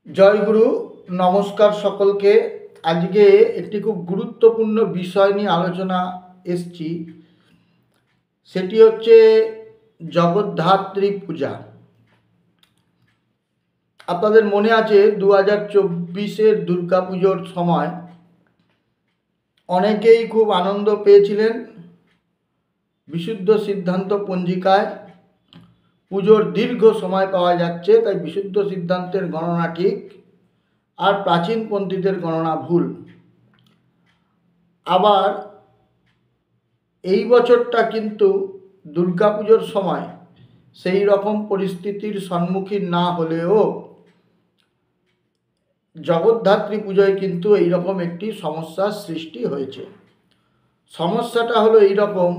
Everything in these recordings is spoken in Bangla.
জয়গুরু, নমস্কার সকলকে। আজকে একটি খুব গুরুত্বপূর্ণ বিষয় নিয়ে আলোচনা এসছি, সেটি হচ্ছে জগদ্ধাত্রী পূজা। আপনাদের মনে আছে 2024-এর দুর্গা পুজোর সময় অনেকেই খুব আনন্দ পেয়েছিলেন। বিশুদ্ধ সিদ্ধান্ত পঞ্জিকায় পুজোর দীর্ঘ সময় পাওয়া যাচ্ছে, তাই বিশুদ্ধ সিদ্ধান্তের গণনা ঠিক আর প্রাচীন পন্থীদের গণনা ভুল। আবার এই বছরটা কিন্তু দুর্গাপুজোর সময় সেই রকম পরিস্থিতির সম্মুখীন না হলেও জগদ্ধাত্রী পুজোয় কিন্তু এইরকম একটি সমস্যার সৃষ্টি হয়েছে। সমস্যাটা হলো এইরকম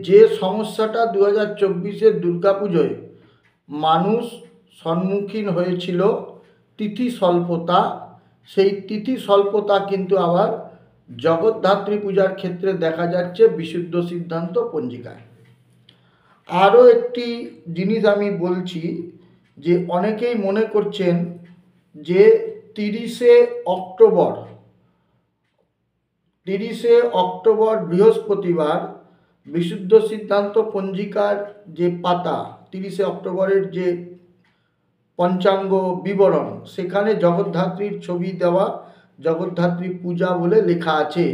যে সমস্যাটা 2024-এর দুর্গাপুজোয় মানুষ সম্মুখীন হয়েছিল তিথি স্বল্পতা, সেই তিথি স্বল্পতা কিন্তু আবার জগদ্ধাত্রী পূজার ক্ষেত্রে দেখা যাচ্ছে বিশুদ্ধ সিদ্ধান্ত পঞ্জিকায়। আরও একটি জিনিস আমি বলছি, যে অনেকেই মনে করছেন যে 30শে অক্টোবর বৃহস্পতিবার বিশুদ্ধ সিদ্ধান্ত পঞ্জিকার যে পাতা 30শে অক্টোবরের যে পঞ্চাঙ্গ বিবরণ, সেখানে জগদ্ধাত্রীর ছবি দেওয়া, জগদ্ধাত্রী পূজা বলে লেখা আছে।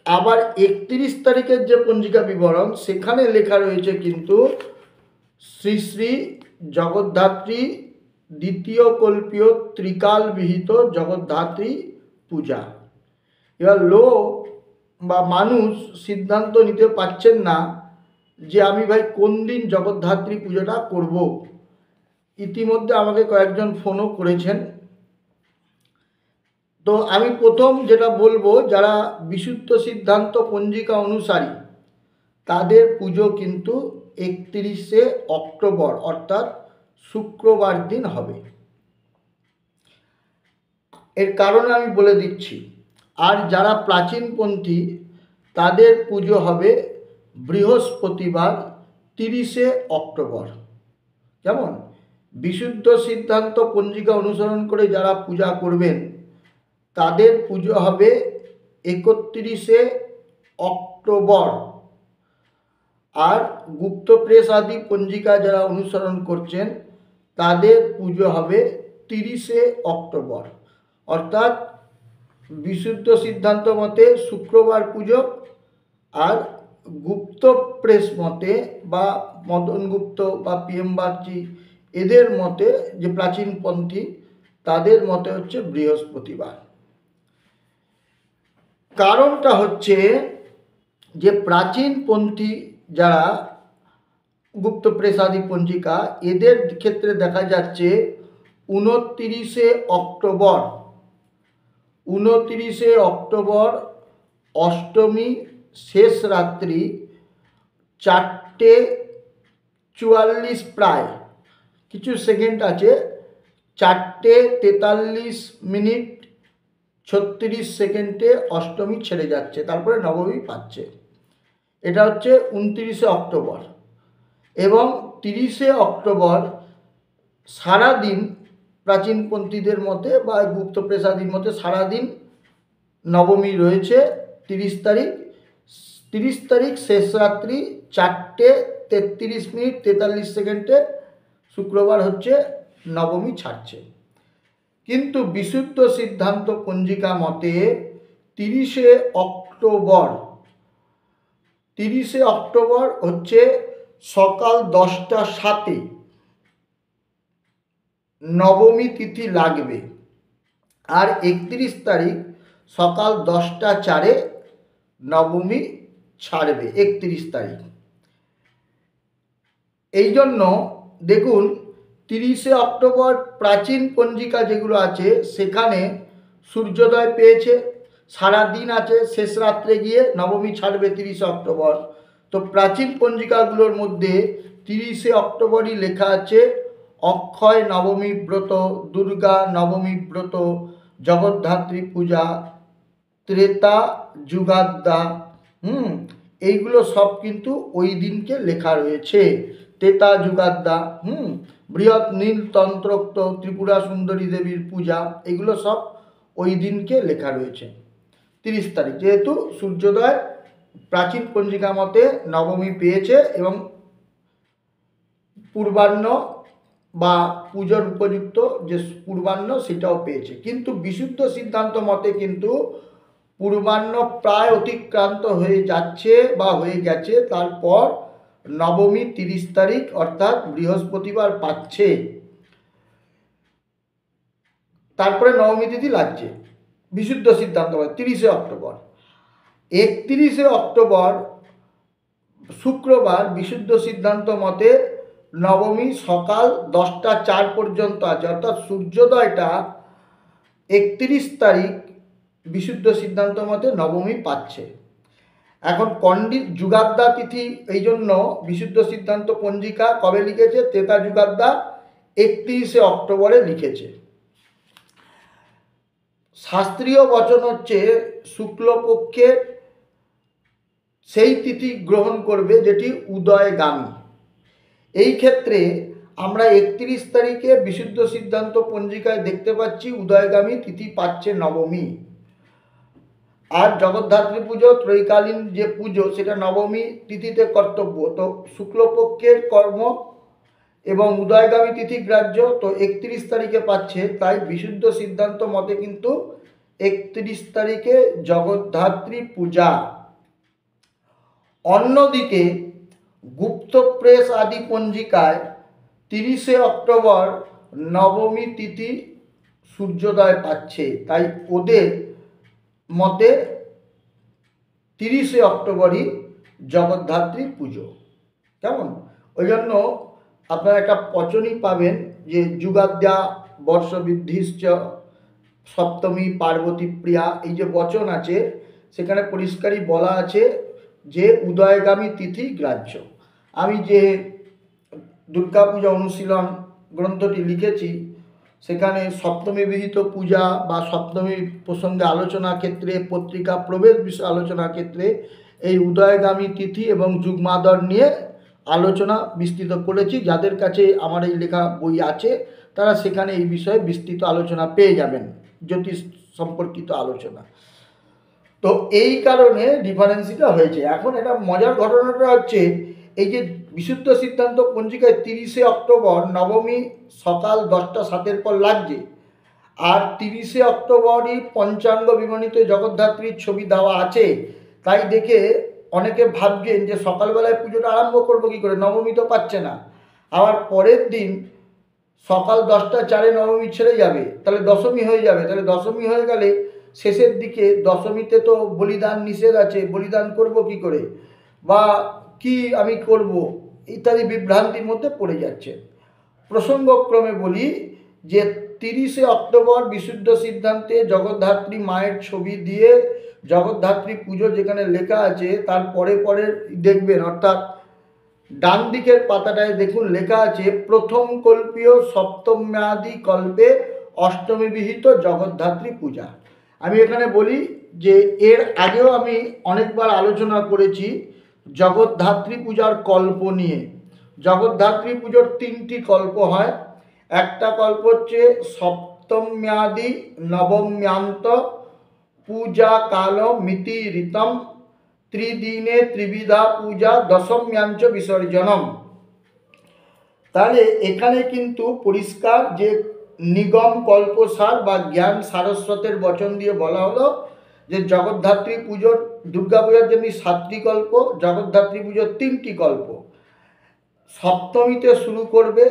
আবার 31 তারিখের যে পঞ্জিকা বিবরণ, সেখানে লেখা রয়েছে কিন্তু শ্রী শ্রী জগদ্ধাত্রী দ্বিতীয় কল্পীয় ত্রিকাল বিহিত জগদ্ধাত্রী পূজা। এবার লোক বা মানুষ সিদ্ধান্ত নিতে পারছেন না যে আমি ভাই কোন দিন জগদ্ধাত্রী পুজোটা করব। ইতিমধ্যে আমাকে কয়েকজন ফোনও করেছেন। তো আমি প্রথম যেটা বলবো, যারা বিশুদ্ধ সিদ্ধান্ত পঞ্জিকা অনুসারী তাদের পুজো কিন্তু 31শে অক্টোবর অর্থাৎ শুক্রবার দিন হবে। এর কারণ আমি বলে দিচ্ছি। আর যারা প্রাচীনপন্থী তাদের পুজো হবে বৃহস্পতিবার 30শে অক্টোবর। যেমন বিশুদ্ধ সিদ্ধান্ত পঞ্জিকা অনুসরণ করে যারা পূজা করবেন তাদের পুজো হবে 31শে অক্টোবর। আর গুপ্ত প্রেস আদি পঞ্জিকা যারা অনুসরণ করছেন তাদের পুজো হবে 30শে অক্টোবর। অর্থাৎ বিশুদ্ধ সিদ্ধান্ত মতে শুক্রবার পুজো, আর গুপ্ত প্রেস মতে বা মদন গুপ্ত বা PM বাগচি এদের মতে, যে প্রাচীনপন্থী তাদের মতে হচ্ছে বৃহস্পতিবার। কারণটা হচ্ছে যে প্রাচীনপন্থী যারা গুপ্ত প্রেসাদি পঞ্জিকা, এদের ক্ষেত্রে দেখা যাচ্ছে 29শে অক্টোবর অষ্টমী শেষ রাত্রি 4:44, প্রায় কিছু সেকেন্ড আছে, 4:43 অষ্টমী ছেড়ে যাচ্ছে, তারপরে নবমী পাচ্ছে। এটা হচ্ছে 29শে অক্টোবর। এবং 30শে অক্টোবর সারাদিন প্রাচীনপন্থীদের মতে বা গুপ্ত প্রেসাদির মতে সারাদিন নবমী রয়েছে। 30 তারিখ শেষ রাত্রি 4:33 শুক্রবার হচ্ছে নবমী ছাড়ছে। কিন্তু বিশুদ্ধ সিদ্ধান্ত পঞ্জিকা মতে 30শে অক্টোবর হচ্ছে সকাল 10টা 07 নবমী তিথি লাগবে, আর 31 তারিখ সকাল 10টা 04 নবমী ছাড়বে 31 তারিখ। এই জন্য দেখুন 30শে অক্টোবর প্রাচীন পঞ্জিকা যেগুলো আছে সেখানে সূর্যোদয় পেয়েছে, সারাদিন আছে, শেষ রাত্রে গিয়ে নবমী ছাড়বে 30শে অক্টোবর। তো প্রাচীন পঞ্জিকাগুলোর মধ্যে 30শে অক্টোবরই লেখা আছে অক্ষয় নবমী ব্রত, দুর্গা নবমী ব্রত, জগদ্ধাত্রী পূজা, ত্রেতা যুগাদ্দা। এইগুলো সব কিন্তু ওই দিনকে লেখা রয়েছে। ত্রেতা যুগাদ্দা, বৃহৎ নীল তন্ত্রোক্ত ত্রিপুরা সুন্দরী দেবীর পূজা, এগুলো সব ওই দিনকে লেখা রয়েছে 30 তারিখ, যেহেতু সূর্যোদয় প্রাচীন পঞ্জিকা মতে নবমী পেয়েছে এবং পূর্বাহ্ন বা পুজোর উপযুক্ত যে পূর্বাহ্ন সেটাও পেয়েছে। কিন্তু বিশুদ্ধ সিদ্ধান্ত মতে কিন্তু পূর্বাহ্ন প্রায় অতিক্রান্ত হয়ে যাচ্ছে বা হয়ে গেছে, তারপর নবমী 30 তারিখ অর্থাৎ বৃহস্পতিবার পাচ্ছে, তারপরে নবমী তিথি লাগছে বিশুদ্ধ সিদ্ধান্ত মতে 30শে অক্টোবর। 31শে অক্টোবর শুক্রবার বিশুদ্ধ সিদ্ধান্ত মতে নবমী সকাল 10টা 4 পর্যন্ত আছে, অর্থাৎ সূর্যোদয়টা 31 তারিখ বিশুদ্ধ সিদ্ধান্ত মতে নবমী পাচ্ছে। এখন পণ্ডিত যুগাদ্দা তিথি, এই জন্য বিশুদ্ধ সিদ্ধান্ত পঞ্জিকা কবে লিখেছে, তেতা যুগাদ্দা 31শে অক্টোবরে লিখেছে। শাস্ত্রীয় বচন হচ্ছে শুক্লপক্ষের সেই তিথি গ্রহণ করবে যেটি উদয়গামী। এই ক্ষেত্রে আমরা 31 তারিখে বিশুদ্ধ সিদ্ধান্ত পঞ্জিকায় দেখতে পাচ্ছি উদয়গামী তিথি পাচ্ছে নবমী। আর জগদ্ধাত্রী পুজো ত্রৈকালীন যে পুজো সেটা নবমী তিথিতে কর্তব্য, তো শুক্লপক্ষের কর্ম এবং উদয়গামী তিথি গ্রাহ্য, তো 31 তারিখে পাচ্ছে। তাই বিশুদ্ধ সিদ্ধান্ত মতে কিন্তু 31 তারিখে জগদ্ধাত্রী পূজা। অন্যদিকে গুপ্ত প্রেস আদি পঞ্জিকায় 30শে অক্টোবর নবমী তিথি সূর্যোদয় পাচ্ছে, তাই ওদের মতে 30শে অক্টোবরই জগদ্ধাত্রী পুজো। কেমন? ওই জন্য আপনারা একটা পচনই পাবেন যে যুগাদ্যা বর্ষবৃদ্ধিশ্চ সপ্তমী পার্বতী প্রিয়া, এই যে বচন আছে সেখানে পরিষ্কারই বলা আছে যে উদয়গামী তিথি গ্রাহ্য। আমি যে দুর্গাপূজা অনুশীলন গ্রন্থটি লিখেছি সেখানে সপ্তমী বিহিত পূজা বা সপ্তমী প্রসঙ্গে আলোচনা ক্ষেত্রে, পত্রিকা প্রবেশ বিষয়ে আলোচনা ক্ষেত্রে এই উদয়গামী তিথি এবং যুগ্মাদর নিয়ে আলোচনা বিস্তৃত করেছি। যাদের কাছে আমার এই লেখা বই আছে তারা সেখানে এই বিষয়ে বিস্তৃত আলোচনা পেয়ে যাবেন, জ্যোতিষ সম্পর্কিত আলোচনা। তো এই কারণে ডিফারেন্সিটা হয়েছে। এখন এটা মজার ঘটনাটা হচ্ছে এই যে বিশুদ্ধ সিদ্ধান্ত পঞ্জিকায় 30শে অক্টোবর নবমী সকাল 10টা 7 পর লাগছে, আর 30শে অক্টোবরই পঞ্চাঙ্গ বিবরণীতে জগদ্ধাত্রীর ছবি দেওয়া আছে। তাই দেখে অনেকে ভাবছেন যে সকালবেলায় পুজোটা আরম্ভ করবো কী করে, নবমী তো পাচ্ছে না। আবার পরের দিন সকাল 10টা 4 নবমী ছেড়ে যাবে, তাহলে দশমী হয়ে যাবে। তাহলে দশমী হয়ে গেলে শেষের দিকে দশমীতে তো বলিদান নিষেধ আছে, বলিদান করব কি করে, বা কি আমি করব, ইত্যাদি বিভ্রান্তির মধ্যে পড়ে যাচ্ছে। প্রসঙ্গক্রমে বলি যে 30শে অক্টোবর বিশুদ্ধ সিদ্ধান্তে জগদ্ধাত্রী মায়ের ছবি দিয়ে জগদ্ধাত্রী পুজো যেখানে লেখা আছে তার পরে পরে দেখবেন, অর্থাৎ ডান দিকের পাতাটায় দেখুন লেখা আছে প্রথম কল্পীয় সপ্তম্যাদি কল্পে অষ্টমী বিহিত জগদ্ধাত্রী পূজা। আমি এখানে বলি যে এর আগেও আমি অনেকবার আলোচনা করেছি জগদ্ধাত্রী পূজার কল্প নিয়ে। জগদ্ধাত্রী পুজোর 3টি কল্প হয়। একটা কল্প হচ্ছে সপ্তম্যাদি নবম্যান্ত পূজা কাল মিতি ঋতম ত্রিদিনে ত্রিবিধা পূজা দশম্যাঞ্চ বিসর্জনম। তাহলে এখানে কিন্তু পরিষ্কার যে নিগম কল্পসার বা জ্ঞান সারস্বতের বচন দিয়ে বলা হলো যে জগদ্ধাত্রী পুজোর, দুর্গা পূজার যেমনি 7টি কল্প, জগদ্ধাত্রী পুজোর 3টি কল্প। সপ্তমীতে শুরু করবে,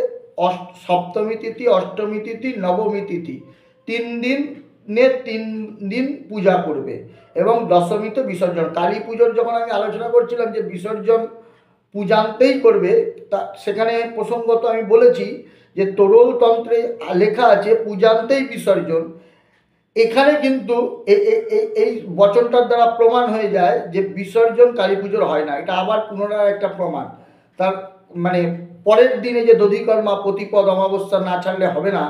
সপ্তমী তিথি, অষ্টমী তিথি, নবমী তিথি, 3 দিন পূজা করবে এবং দশমীতে বিসর্জন। কালী পুজোর যখন আমি আলোচনা করছিলাম যে বিসর্জন পূজান্তেই করবে, তা সেখানে প্রসঙ্গত আমি বলেছি যে তরল তন্ত্রে লেখা আছে পূজান্তেই বিসর্জন। এখানে কিন্তু এই বচনটার দ্বারা প্রমাণ হয়ে যায় যে বিসর্জন কালী পুজোর হয় না। এটা আবার পুনরায় একটা প্রমাণ। তার মানে পরের দিনে যে দধিকর্মা প্রতিপদ অমাবস্যা না ছাড়লে হবে না,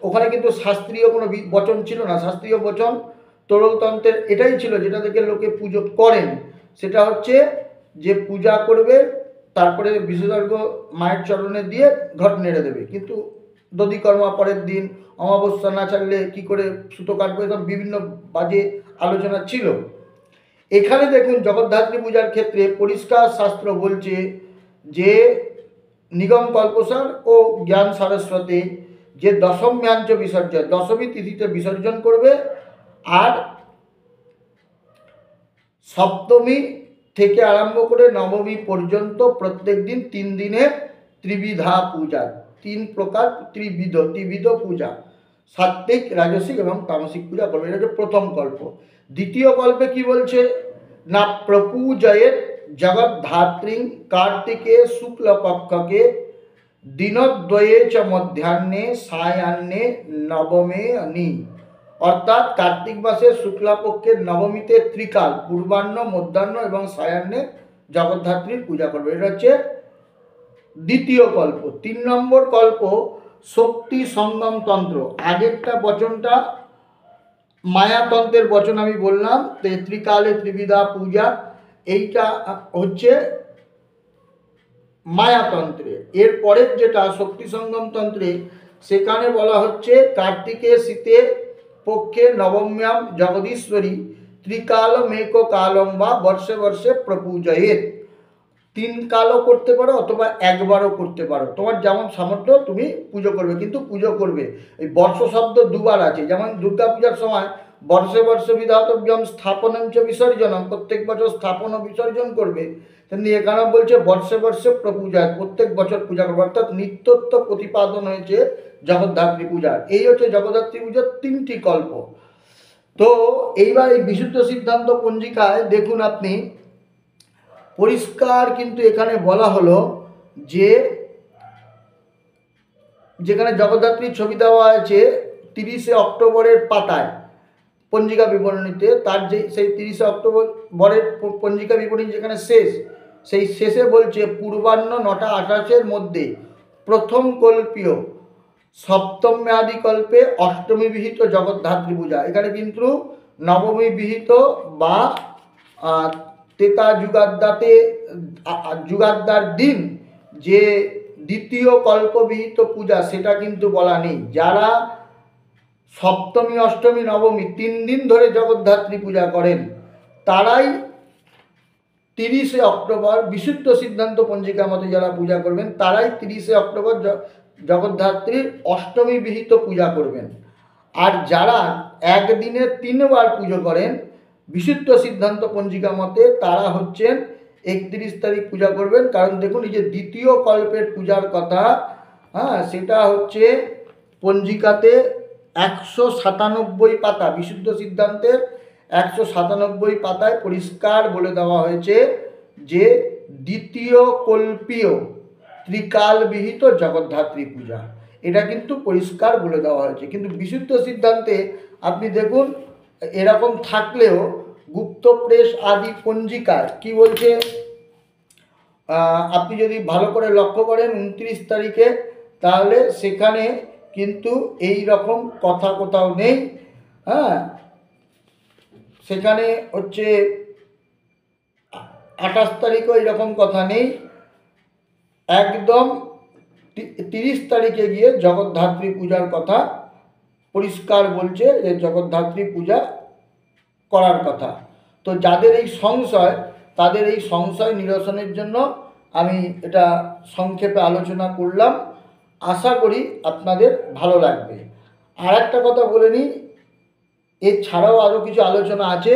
ওখানে কিন্তু শাস্ত্রীয় কোনো বচন ছিল না। শাস্ত্রীয় বচন তরলতন্ত্রের এটাই ছিল যেটা থেকে লোকে পুজো করেন, সেটা হচ্ছে যে পূজা করবে তারপরে বিশেষজ্ঞ মায়ের চরণে দিয়ে ঘট নেড়ে দেবে। কিন্তু দধিকর্মা পরের দিন, অমাবস্যা না ছাড়লে কি করে সুতো কাটবে, এরকম বিভিন্ন বাজে আলোচনা ছিল। এখানে দেখুন জগদ্ধাত্রী পূজার ক্ষেত্রে পরিষ্কার শাস্ত্র বলছে যে নিগম কল্পসার ও জ্ঞান সারস্বতে যে দশম্যাঞ্চ বিসর্জন, দশমী তিথিতে বিসর্জন করবে, আর সপ্তমী থেকে আরম্ভ করে নবমী পর্যন্ত প্রত্যেক দিন 3 দিনে ত্রিবিধা পূজা, 3 প্রকার ত্রিবিধ পূজা, সাত্ত্বিক, রাজসিক এবং তামসিক পূজা করবে। এটা হচ্ছে প্রথম কল্প। দ্বিতীয় কল্পে কি বলছে না, প্রপূজয়েত জগদ্ধাত্রী কার্তিকে শুক্লপক্ষকে দিনদ্বয়ে চ মধ্যাহ্নে সায়াহ্নে নবমে নি, অর্থাৎ কার্তিক মাসের শুক্লাপক্ষের নবমীতে ত্রিকাল, পূর্বাহ্ন, মধ্যাহ্ন এবং সায়াহ্নে জগদ্ধাত্রীর পূজা করবে। এটা হচ্ছে দ্বিতীয় কল্প। 3 নম্বর কল্প শক্তি সঙ্গম তন্ত্র। আগেরটা বচনটা মায়াতন্ত্রের বচন আমি বললাম, ত্রিকালে ত্রিবিধা পূজা, এইটা হচ্ছে মায়াতন্ত্রে। এর পরের যেটা শক্তি সঙ্গম তন্ত্রে, সেখানে বলা হচ্ছে কার্তিকে শীতের পক্ষে নবম্যাম জগদীশ্বরী ত্রিকালমেক কালম বা বর্ষে বর্ষে প্রপূজয়েত। 3 কালও করতে পারো অথবা একবারও করতে পারো, তোমার যেমন সামর্থ্য তুমি পুজো করবে, কিন্তু পুজো করবে। এই বর্ষ শব্দ দুবার আছে, যেমন দুর্গা পূজার সময় বর্ষে বর্ষে বিধাতব্যম স্থাপনঞ্চ বিসর্জনম, প্রত্যেক বছর স্থাপন ও বিসর্জন করবে, তেমনি এখানে বলছে বর্ষে বর্ষে প্রপূজায়, প্রত্যেক বছর পূজা করবে, অর্থাৎ নিত্যত্ব প্রতিপাদন হয়েছে জগদ্ধাত্রী পূজার। এই হচ্ছে জগদ্ধাত্রী পূজার 3টি কল্প। তো এইবার এই বিশুদ্ধ সিদ্ধান্ত পঞ্জিকায় দেখুন আপনি পরিষ্কার কিন্তু এখানে বলা হলো যে যেখানে জগদ্ধাত্রীর ছবি দেওয়া আছে 30শে অক্টোবরের পাতায় পঞ্জিকা বিবরণীতে, তার যে সেই 30শে অক্টোবরের পঞ্জিকা বিবরণী যেখানে শেষ, সেই শেষে বলছে পূর্বাহ্ন 9টা 28-এর মধ্যে প্রথম কল্পীয় সপ্তম মেয়াদি কল্পে অষ্টমী বিহিত জগদ্ধাত্রী পূজা। এখানে কিন্তু নবমী বিহিত বা তেতা যুগাদ্দার দিন যে দ্বিতীয় কল্পবিহিত পূজা, সেটা কিন্তু বলা নেই। যারা সপ্তমী, অষ্টমী, নবমী 3 দিন ধরে জগদ্ধাত্রী পূজা করেন, তারাই 30শে অক্টোবর বিশুদ্ধ সিদ্ধান্ত পঞ্জিকার মতে যারা পূজা করবেন, তারাই 30শে অক্টোবর জগদ্ধাত্রীর অষ্টমী বিহিত পূজা করবেন। আর যারা একদিনে 3 বার পুজো করেন বিশুদ্ধ সিদ্ধান্ত পঞ্জিকা মতে, তারা হচ্ছেন 31 তারিখ পূজা করবেন। কারণ দেখুন এই যে দ্বিতীয় কল্পের পূজার কথা, সেটা হচ্ছে পঞ্জিকাতে 197 পাতা, বিশুদ্ধ সিদ্ধান্তের 197 পাতায় পরিষ্কার বলে দেওয়া হয়েছে যে দ্বিতীয় কল্পীয় ত্রিকাল বিহিত জগদ্ধাত্রী পূজা, এটা কিন্তু পরিষ্কার বলে দেওয়া হয়েছে। কিন্তু বিশুদ্ধ সিদ্ধান্তে আপনি দেখুন এরকম থাকলেও গুপ্ত প্রেস আদি পঞ্জিকায় কি বলছে, আপনি যদি ভালো করে লক্ষ্য করেন 29 তারিখে, তাহলে সেখানে কিন্তু এই রকম কথা কোথাও নেই। সেখানে হচ্ছে 28 তারিখও এরকম কথা নেই। একদম 30 তারিখে গিয়ে জগদ্ধাত্রী পূজার কথা পরিষ্কার বলছে যে জগদ্ধাত্রী পূজা করার কথা। তো যাদের এই সংশয়, তাদের এই সংশয় নিরসনের জন্য আমি এটা সংক্ষেপে আলোচনা করলাম। আশা করি আপনাদের ভালো লাগবে। আর একটা কথা বলে নিই, এছাড়াও আরও কিছু আলোচনা আছে।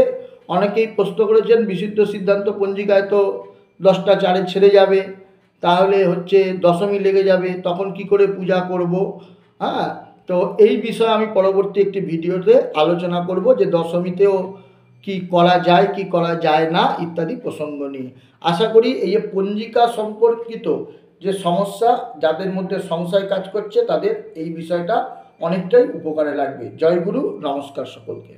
অনেকেই প্রশ্ন করেছেন বিশুদ্ধ সিদ্ধান্ত পঞ্জিকায় তো 10টা 4-এ ছেড়ে যাবে, তাহলে হচ্ছে দশমী লেগে যাবে, তখন কি করে পূজা করব। তো এই বিষয়ে আমি পরবর্তী একটি ভিডিওতে আলোচনা করব যে দশমীতেও কি করা যায় কি করা যায় না ইত্যাদি প্রসঙ্গ নিয়ে। আশা করি এই যে পঞ্জিকা সম্পর্কিত যে সমস্যা, যাদের মধ্যে সংশয় কাজ করছে, তাদের এই বিষয়টা অনেকটাই উপকারে লাগবে। জয় গুরু, নমস্কার সকলকে।